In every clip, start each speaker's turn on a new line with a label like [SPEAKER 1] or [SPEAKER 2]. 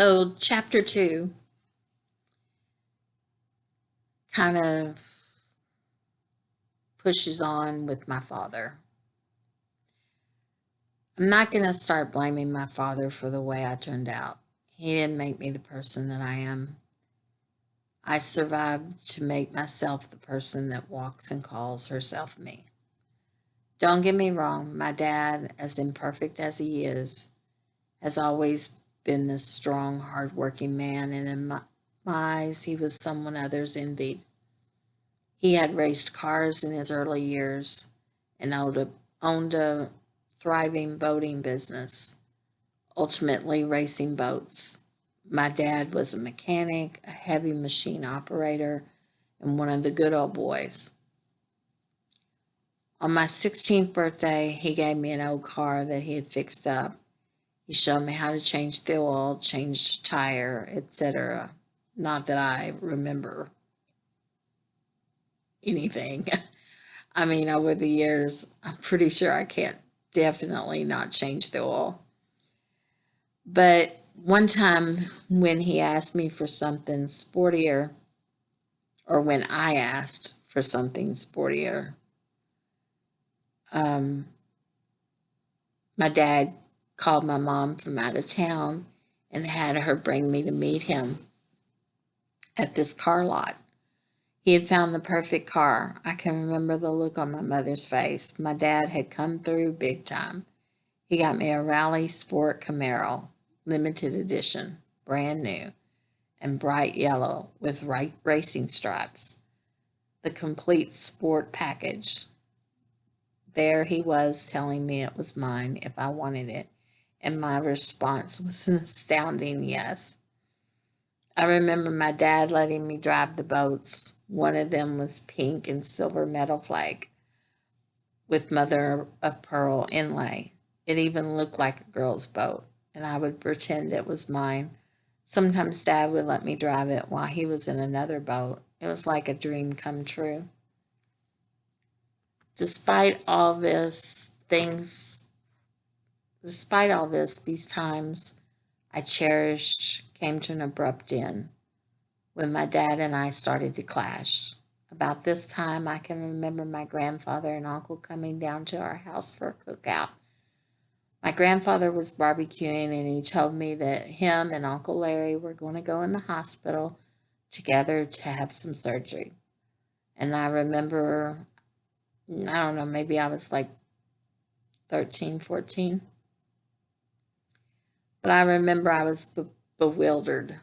[SPEAKER 1] So, chapter 2 kind of pushes on with my father. I'm not going to start blaming my father for the way I turned out. He didn't make me the person that I am. I survived to make myself the person that walks and calls herself me. Don't get me wrong, my dad, as imperfect as he is, has always been this strong, hardworking man, and in my eyes, he was someone others envied. He had raced cars in his early years and owned a thriving boating business, ultimately racing boats. My dad was a mechanic, a heavy machine operator, and one of the good old boys. On my 16th birthday, he gave me an old car that he had fixed up. He showed me how to change the oil, change the tire, etc. Not that I remember anything. I mean, over the years, I'm pretty sure I can't definitely not change the oil. But one time when he asked me for something sportier, or when I asked for something sportier, um, my dad called my mom from out of town and had her bring me to meet him at this car lot. He had found the perfect car. I can remember the look on my mother's face. My dad had come through big time. He got me a Rally Sport Camaro, limited edition, brand new, and bright yellow with racing stripes. The complete sport package. There he was telling me it was mine if I wanted it, and my response was an astounding yes. I remember my dad letting me drive the boats. One of them was pink and silver metal flag with mother of pearl inlay. It even looked like a girl's boat, and I would pretend it was mine. Sometimes Dad would let me drive it while he was in another boat. It was like a dream come true. Despite all this, things, despite all this, these times I cherished came to an abrupt end when my dad and I started to clash. About this time, I can remember my grandfather and uncle coming down to our house for a cookout. My grandfather was barbecuing, and he told me that him and Uncle Larry were going to go in the hospital together to have some surgery. And I remember, I don't know, maybe I was like 13, 14. But I remember I was bewildered.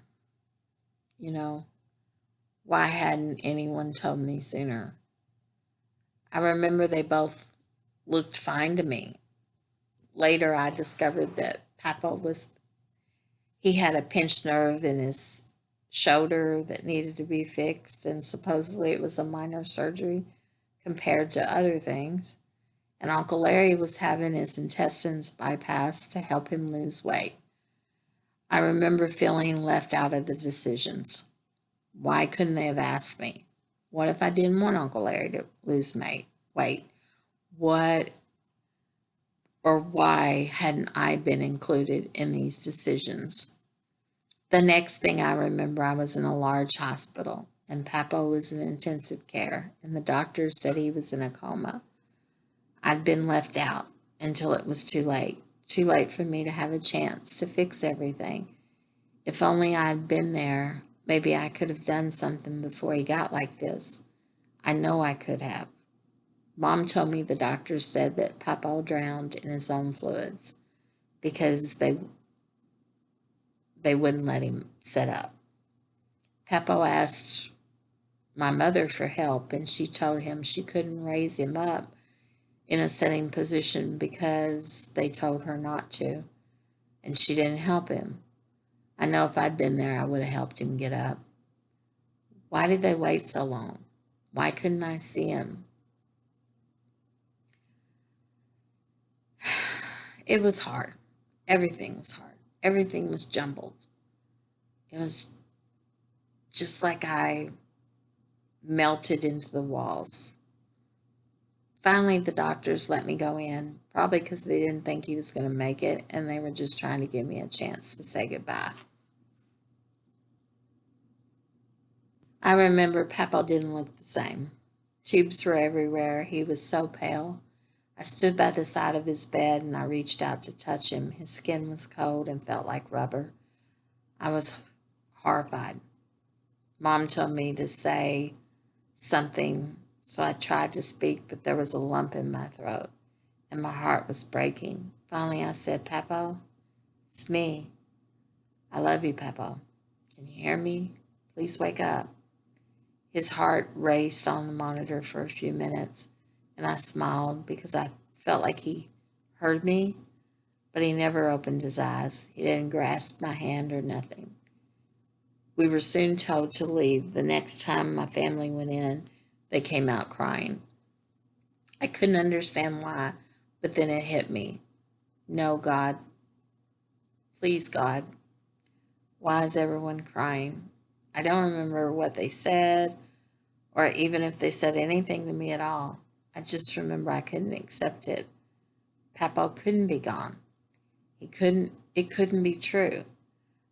[SPEAKER 1] You know, why hadn't anyone told me sooner? I remember they both looked fine to me. Later, I discovered that Papa he had a pinched nerve in his shoulder that needed to be fixed, and supposedly it was a minor surgery compared to other things. And Uncle Larry was having his intestines bypassed to help him lose weight. I remember feeling left out of the decisions. Why couldn't they have asked me? What if I didn't want Uncle Larry to lose weight? What or why hadn't I been included in these decisions? The next thing I remember, I was in a large hospital, and Papa was in intensive care, and the doctors said he was in a coma. I'd been left out until it was too late for me to have a chance to fix everything. If only I'd been there, maybe I could have done something before he got like this. I know I could have. Mom told me the doctors said that Papa drowned in his own fluids because they wouldn't let him sit up. Papa asked my mother for help, and she told him she couldn't raise him up in a sitting position because they told her not to, and she didn't help him. I know if I'd been there, I would have helped him get up. Why did they wait so long? Why couldn't I see him? It was hard. Everything was hard. Everything was jumbled. It was just like I melted into the walls. Finally, the doctors let me go in, probably because they didn't think he was going to make it, and they were just trying to give me a chance to say goodbye. I remember Papa didn't look the same. Tubes were everywhere. He was so pale. I stood by the side of his bed and I reached out to touch him. His skin was cold and felt like rubber. I was horrified. Mom told me to say something, so I tried to speak, but there was a lump in my throat and my heart was breaking. Finally, I said, Papa, it's me. I love you, Papa. Can you hear me? Please wake up. His heart raced on the monitor for a few minutes, and I smiled because I felt like he heard me, but he never opened his eyes. He didn't grasp my hand or nothing. We were soon told to leave. The next time my family went in, they came out crying. I couldn't understand why, but then it hit me. No, God. Please, God. Why is everyone crying? I don't remember what they said, or even if they said anything to me at all. I just remember I couldn't accept it. Papa couldn't be gone. It couldn't be true.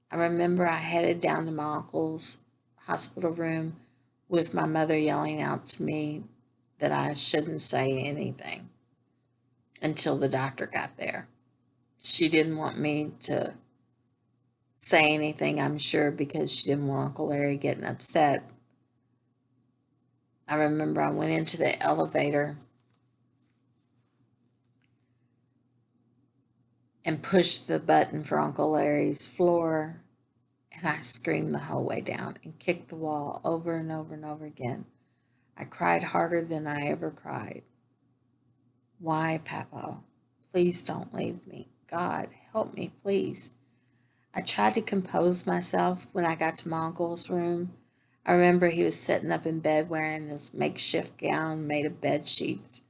[SPEAKER 1] I remember I headed down to my uncle's hospital room with my mother yelling out to me that I shouldn't say anything until the doctor got there. She didn't want me to say anything, I'm sure, because she didn't want Uncle Larry getting upset. I remember I went into the elevator and pushed the button for Uncle Larry's floor, and I screamed the whole way down and kicked the wall over and over and over again. I cried harder than I ever cried. Why, Papa? Please don't leave me. God, help me, please. I tried to compose myself when I got to my uncle's room. I remember he was sitting up in bed wearing this makeshift gown made of bed sheets.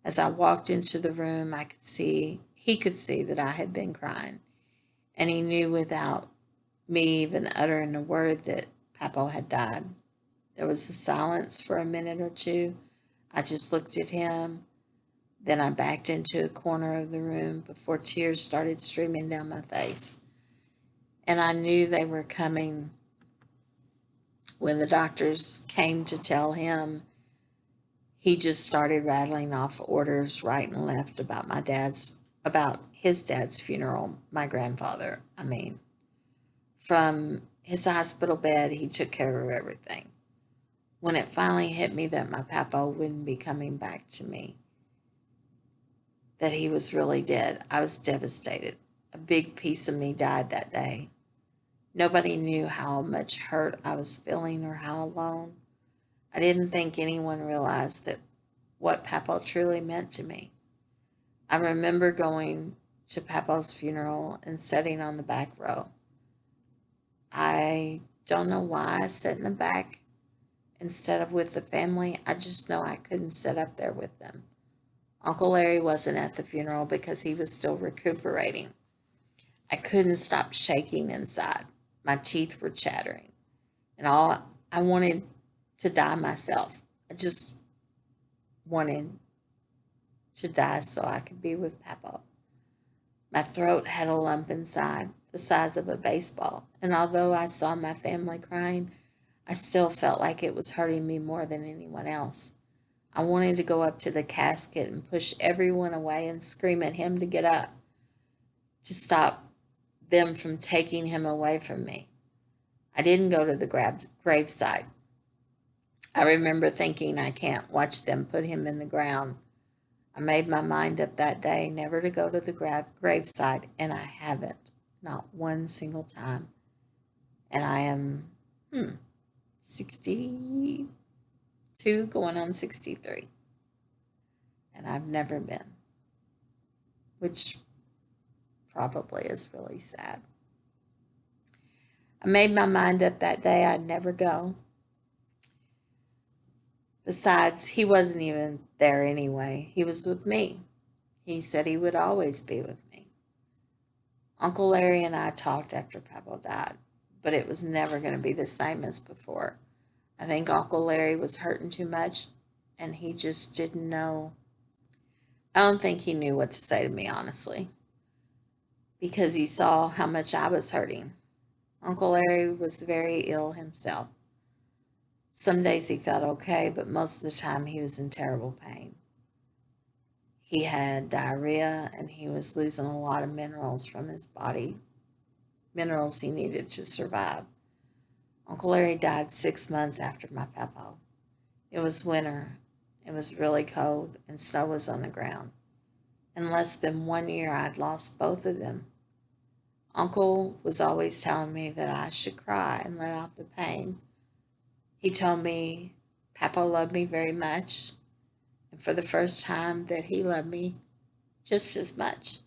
[SPEAKER 1] As I walked into the room, he could see that I had been crying, and he knew without me even uttering a word that Papa had died. There was a silence for a minute or two. I just looked at him. Then I backed into a corner of the room before tears started streaming down my face. And I knew they were coming when the doctors came to tell him. He just started rattling off orders right and left about his dad's funeral, my grandfather, I mean. From his hospital bed, he took care of everything. When it finally hit me that my papa wouldn't be coming back to me, that he was really dead, I was devastated. A big piece of me died that day. Nobody knew how much hurt I was feeling or how alone. I didn't think anyone realized that what Papa truly meant to me. I remember going to Papa's funeral and sitting on the back row. I don't know why I sat in the back instead of with the family. I just know I couldn't sit up there with them. Uncle Larry wasn't at the funeral because he was still recuperating. I couldn't stop shaking inside. My teeth were chattering. And I wanted to die myself. I just wanted to die so I could be with Papa. My throat had a lump inside, the size of a baseball, and although I saw my family crying, I still felt like it was hurting me more than anyone else. I wanted to go up to the casket and push everyone away and scream at him to get up, to stop them from taking him away from me. I didn't go to the graveside. I remember thinking I can't watch them put him in the ground. I made my mind up that day never to go to the graveside, and I haven't, not one single time. And I am 62, going on 63. And I've never been, which probably is really sad. I made my mind up that day I'd never go. Besides, he wasn't even there anyway. He was with me. He said he would always be with me. Uncle Larry and I talked after Papa died, but it was never going to be the same as before. I think Uncle Larry was hurting too much, and he just didn't know. I don't think he knew what to say to me, honestly, because he saw how much I was hurting. Uncle Larry was very ill himself. Some days he felt okay, but most of the time he was in terrible pain. He had diarrhea and he was losing a lot of minerals from his body, minerals he needed to survive. Uncle Larry died 6 months after my papa. It was winter. It was really cold and snow was on the ground. In less than 1 year, I'd lost both of them. Uncle was always telling me that I should cry and let out the pain. He told me Papa loved me very much, and for the first time that he loved me just as much.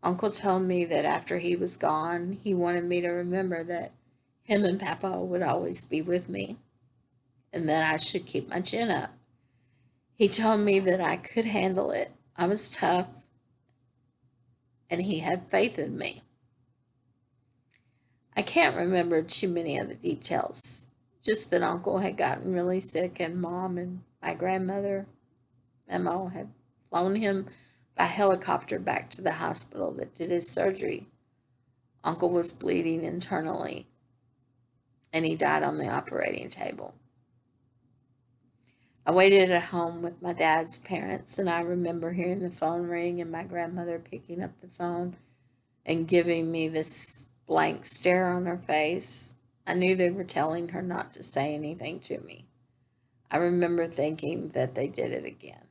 [SPEAKER 1] Uncle told me that after he was gone, he wanted me to remember that him and Papa would always be with me and that I should keep my chin up. He told me that I could handle it. I was tough and he had faith in me. I can't remember too many of the details, just that Uncle had gotten really sick and Mom and my grandmother, Memo, had flown him by helicopter back to the hospital that did his surgery. Uncle was bleeding internally and he died on the operating table. I waited at home with my dad's parents, and I remember hearing the phone ring and my grandmother picking up the phone and giving me this blank stare on her face. I knew they were telling her not to say anything to me. I remember thinking that they did it again.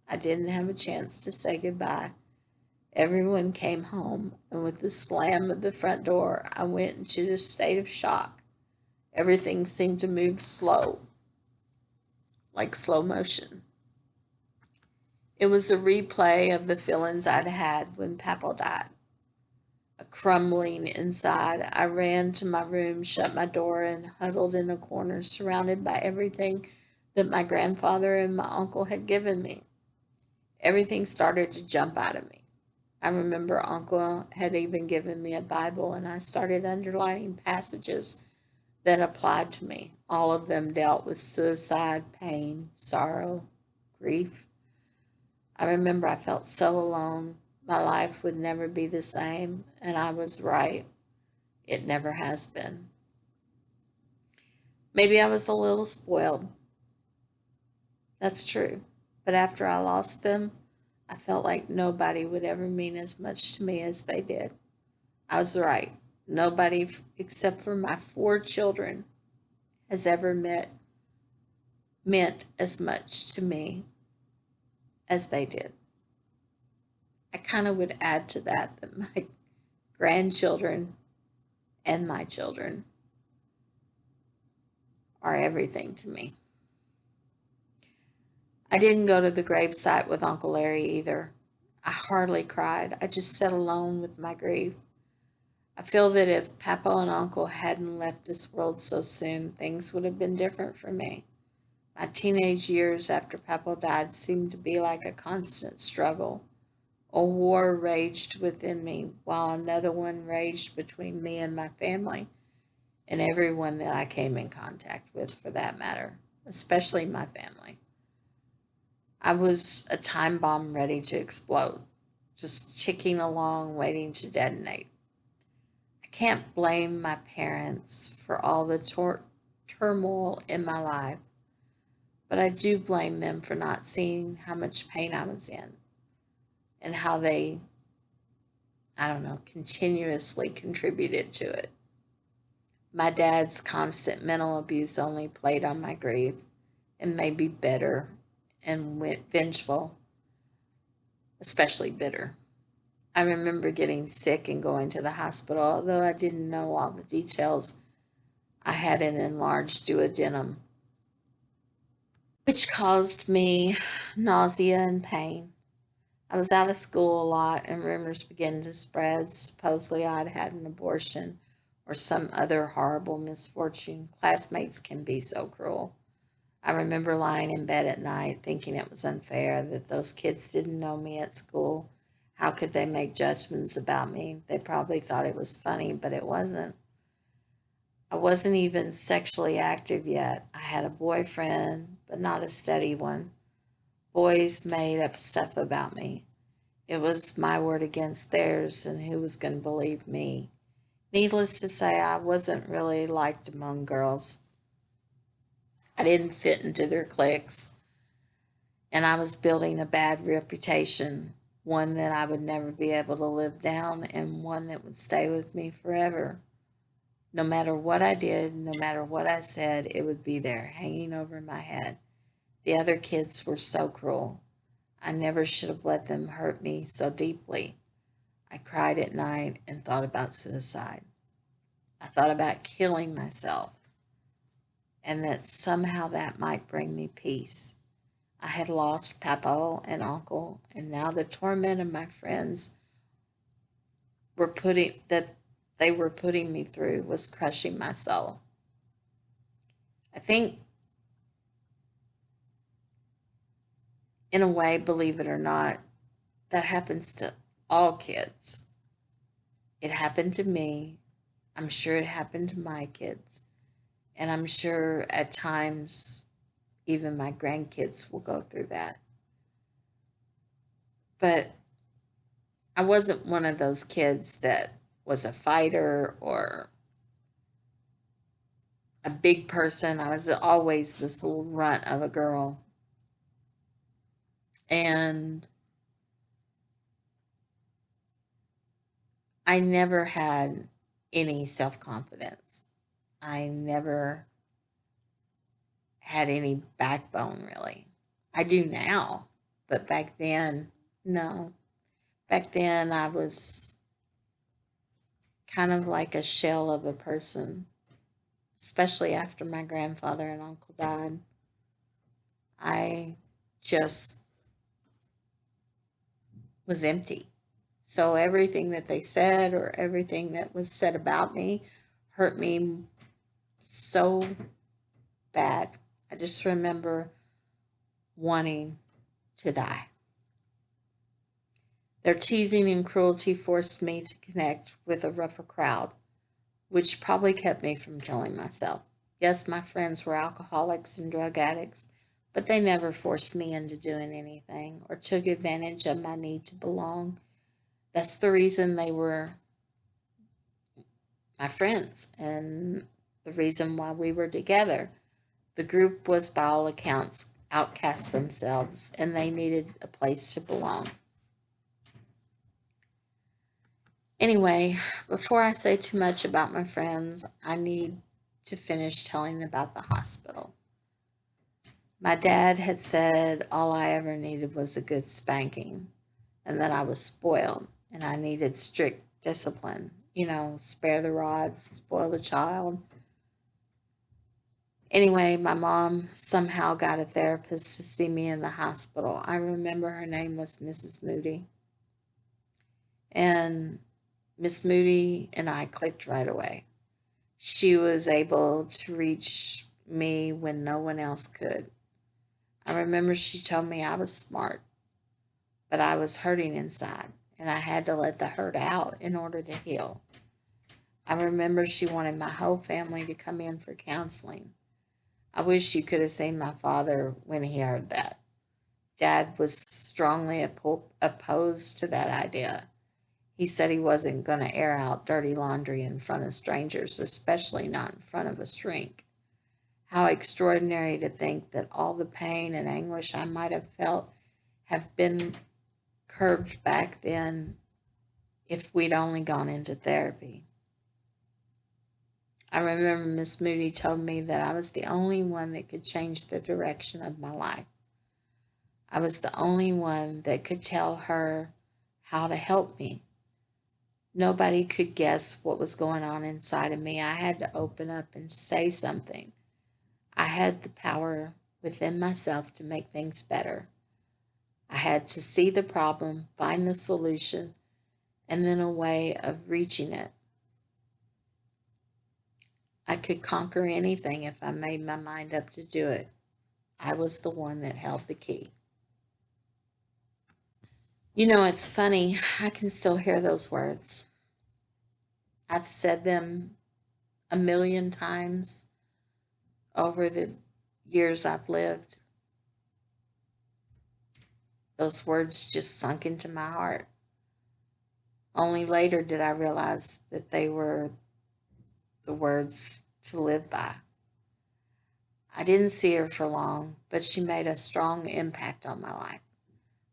[SPEAKER 1] I didn't have a chance to say goodbye. Everyone came home, and with the slam of the front door, I went into a state of shock. Everything seemed to move slow, like slow motion. It was a replay of the feelings I'd had when Papa died. A crumbling inside, I ran to my room, shut my door, and huddled in a corner, surrounded by everything that my grandfather and my uncle had given me. Everything started to jump out of me. I remember Uncle had even given me a Bible, and I started underlining passages that applied to me. All of them dealt with suicide, pain, sorrow, grief. I remember I felt so alone. My life would never be the same, and I was right. It never has been. Maybe I was a little spoiled. That's true. But after I lost them, I felt like nobody would ever mean as much to me as they did. I was right. Nobody except for my 4 children has ever meant as much to me as they did. I kind of would add to that my grandchildren and my children are everything to me. I didn't go to the gravesite with Uncle Larry either. I hardly cried. I just sat alone with my grief. I feel that if Papa and Uncle hadn't left this world so soon, things would have been different for me. My teenage years after Papa died seemed to be like a constant struggle. A war raged within me, while another one raged between me and my family, and everyone that I came in contact with, for that matter, especially my family. I was a time bomb ready to explode, just ticking along, waiting to detonate. I can't blame my parents for all the turmoil in my life, but I do blame them for not seeing how much pain I was in and how they, I don't know, continuously contributed to it. My dad's constant mental abuse only played on my grief and made me bitter and vengeful, especially bitter. I remember getting sick and going to the hospital, although I didn't know all the details. I had an enlarged duodenum, which caused me nausea and pain. I was out of school a lot, and rumors began to spread. Supposedly, I'd had an abortion or some other horrible misfortune. Classmates can be so cruel. I remember lying in bed at night thinking it was unfair that those kids didn't know me at school. How could they make judgments about me? They probably thought it was funny, but it wasn't. I wasn't even sexually active yet. I had a boyfriend, but not a steady one. Boys made up stuff about me. It was my word against theirs, and who was going to believe me? Needless to say, I wasn't really liked among girls. I didn't fit into their cliques, and I was building a bad reputation, one that I would never be able to live down, and one that would stay with me forever. No matter what I did, no matter what I said, it would be there, hanging over my head. The other kids were so cruel. I never should have let them hurt me so deeply. I cried at night and thought about suicide. I thought about killing myself, and that somehow that might bring me peace. I had lost Papa and Uncle, and now the torment of my friends were putting that they were putting me through was crushing my soul. I think, in a way, believe it or not, that happens to all kids. It happened to me. I'm sure it happened to my kids. And I'm sure at times even my grandkids will go through that. But I wasn't one of those kids that was a fighter or a big person. I was always this little runt of a girl. And I never had any self confidence. I never had any backbone, really. I do now, but back then, no. Back then, I was kind of like a shell of a person, especially after my grandfather and uncle died. I just was empty. So everything that they said or everything that was said about me hurt me so bad. I just remember wanting to die. Their teasing and cruelty forced me to connect with a rougher crowd, which probably kept me from killing myself. Yes, my friends were alcoholics and drug addicts, but they never forced me into doing anything or took advantage of my need to belong. That's the reason they were my friends and the reason why we were together. The group was, by all accounts, outcast themselves and they needed a place to belong. Anyway, before I say too much about my friends, I need to finish telling about the hospital. My dad had said all I ever needed was a good spanking and that I was spoiled and I needed strict discipline. You know, spare the rod, spoil the child. Anyway, my mom somehow got a therapist to see me in the hospital. I remember her name was Mrs. Moody. And Miss Moody and I clicked right away. She was able to reach me when no one else could. I remember she told me I was smart, but I was hurting inside, and I had to let the hurt out in order to heal. I remember she wanted my whole family to come in for counseling. I wish you could have seen my father when he heard that. Dad was strongly opposed to that idea. He said he wasn't going to air out dirty laundry in front of strangers, especially not in front of a shrink. How extraordinary to think that all the pain and anguish I might have felt have been curbed back then if we'd only gone into therapy. I remember Miss Moody told me that I was the only one that could change the direction of my life. I was the only one that could tell her how to help me. Nobody could guess what was going on inside of me. I had to open up and say something. I had the power within myself to make things better. I had to see the problem, find the solution, and then a way of reaching it. I could conquer anything if I made my mind up to do it. I was the one that held the key. You know, it's funny. I can still hear those words. I've said them a million times over the years I've lived. Those words just sunk into my heart. Only later did I realize that they were the words to live by. I didn't see her for long, but she made a strong impact on my life.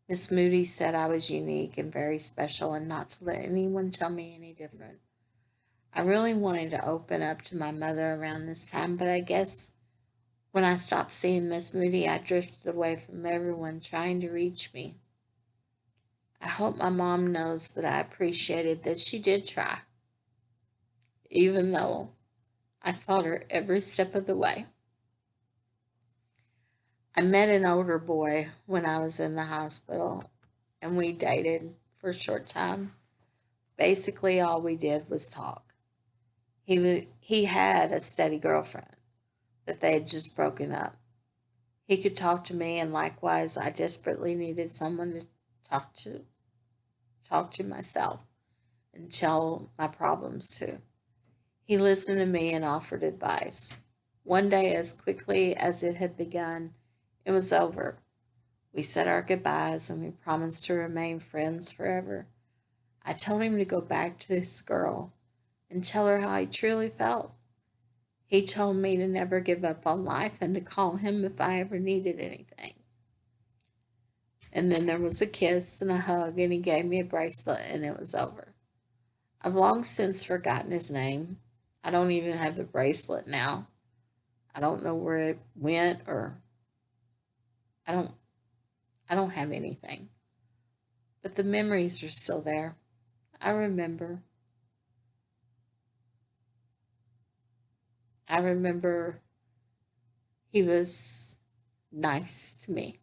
[SPEAKER 1] Miss Moody said I was unique and very special and not to let anyone tell me any different. I really wanted to open up to my mother around this time, but I guess when I stopped seeing Miss Moody, I drifted away from everyone trying to reach me. I hope my mom knows that I appreciated that she did try, even though I fought her every step of the way. I met an older boy when I was in the hospital, and we dated for a short time. Basically, all we did was talk. He had a steady girlfriend, but they had just broken up. He could talk to me, and likewise, I desperately needed someone to talk to, talk to myself and tell my problems to. He listened to me and offered advice. One day, as quickly as it had begun, it was over. We said our goodbyes and we promised to remain friends forever. I told him to go back to his girl and tell her how he truly felt. He told me to never give up on life and to call him if I ever needed anything. And then there was a kiss and a hug, and he gave me a bracelet, and it was over. I've long since forgotten his name. I don't even have the bracelet now. I don't know where it went, or I don't I don't have anything. But the memories are still there. I remember. I remember he was nice to me.